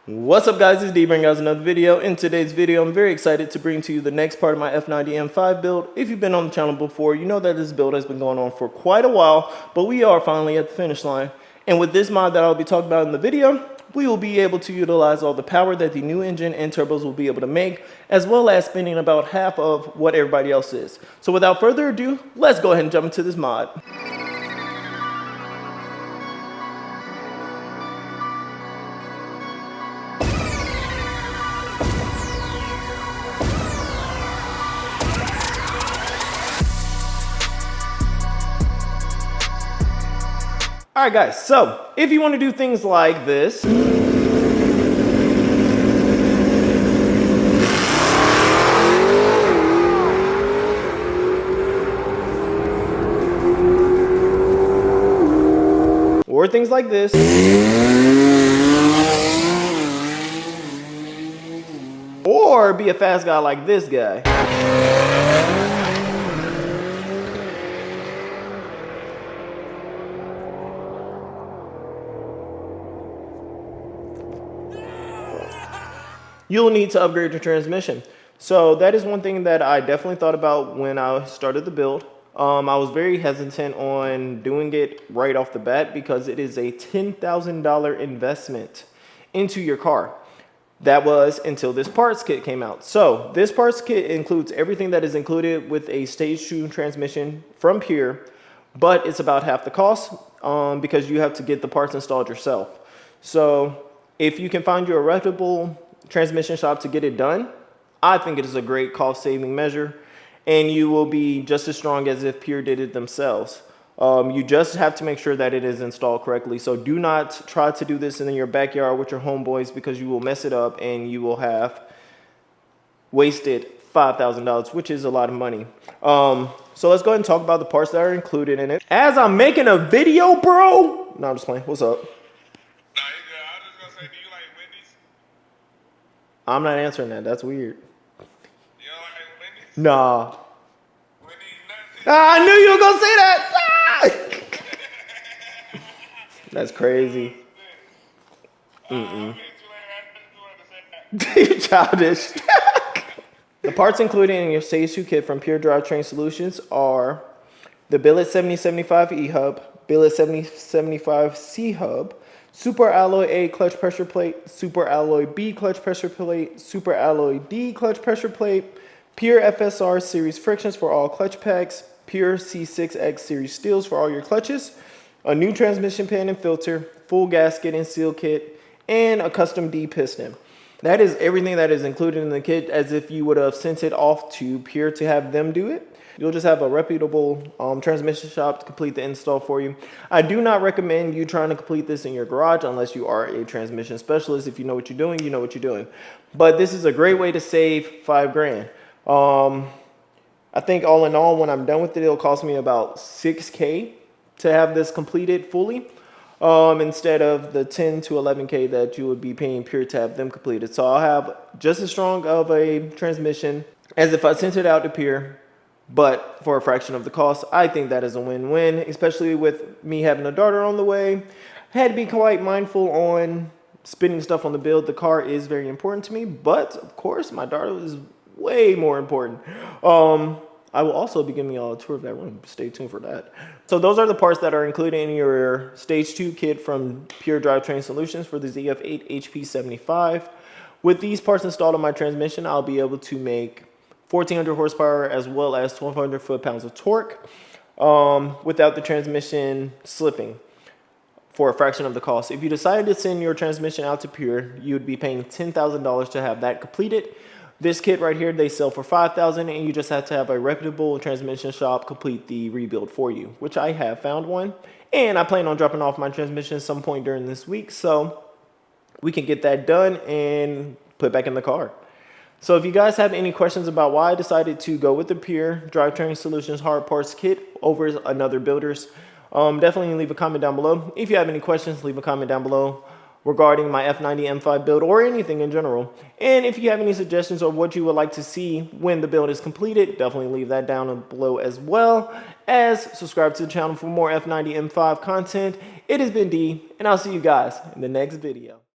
What's up guys, it's D bringing guys another video. In today's video, I'm very excited to bring to you the next part of my F90 M5 build. If you've been on the channel before, you know that this build has been going on for quite a while, but we are finally at the finish line. And with this mod that I'll be talking about in the video, we will be able to utilize all the power that the new engine and turbos will be able to make, as well as spending about half of what everybody else is. So without further ado, let's go ahead and jump into this mod. Alright guys, so if you want to do things like this, or things like this, or be a fast guy like this guy, you'll need to upgrade your transmission. So that is one thing that I definitely thought about when I started the build. I was very hesitant on doing it right off the bat because it is a $10,000 investment into your car. That was until this parts kit came out. So this parts kit includes everything that is included with a stage 2 transmission from Pure, but it's about half the cost because you have to get the parts installed yourself. So if you can find you a reputable transmission shop to get it done, I think it is a great cost saving measure, and you will be just as strong as if Pure did it themselves. You just have to make sure that it is installed correctly. So do not try to do this in your backyard with your homeboys, because you will mess it up and you will have wasted $5,000, which is a lot of money. So let's go ahead and talk about the parts that are included in it. As I'm making a video, bro. No, I'm just playing. What's up? I'm not answering that. That's weird. You don't like Wendy's? Nah. Wendy's I knew you were going to say that. Ah! That's crazy. You childish. The parts included in your Stage 2 kit from Pure Drivetrain Solutions are the Billet 7075 E-Hub, Billet 7075 C-Hub, Super Alloy A clutch pressure plate, Super Alloy B clutch pressure plate, Super Alloy D clutch pressure plate, Pure FSR series frictions for all clutch packs, Pure C6X series steels for all your clutches, a new transmission pan and filter, full gasket and seal kit, and a custom D piston. That is everything that is included in the kit, as if you would have sent it off to Pure to have them do it. You'll just have a reputable transmission shop to complete the install for you. I do not recommend you trying to complete this in your garage unless you are a transmission specialist. If you know what you're doing, you know what you're doing. But this is a great way to save $5 grand. I think all in all, when I'm done with it, it'll cost me about $6K to have this completed fully, instead of the $10 to $11K that you would be paying Pure to have them completed. So I'll have just as strong of a transmission as if I sent it out to Pure, but for a fraction of the cost. I think that is a win-win, especially with me having a daughter on the way. I had to be quite mindful on spending stuff on the build. The car is very important to me, but of course my daughter is way more important. I will also be giving y'all a tour of that room. Stay tuned for that. So those are the parts that are included in your Stage 2 kit from Pure Drivetrain Solutions for the ZF8 HP75. With these parts installed on my transmission, I'll be able to make 1,400 horsepower as well as 1,200 foot-pounds of torque without the transmission slipping for a fraction of the cost. If you decided to send your transmission out to Pure, you would be paying $10,000 to have that completed. This kit right here, they sell for $5,000, and you just have to have a reputable transmission shop complete the rebuild for you, which I have found one. And I plan on dropping off my transmission some point during this week, so we can get that done and put back in the car. So if you guys have any questions about why I decided to go with the Pure Drivetrain Solutions hard parts kit over another builder's, definitely leave a comment down below. If you have any questions, leave a comment down below regarding my F90 M5 build or anything in general. And if you have any suggestions of what you would like to see when the build is completed, definitely leave that down below, as well as subscribe to the channel for more F90 M5 content. It has been D, and I'll see you guys in the next video.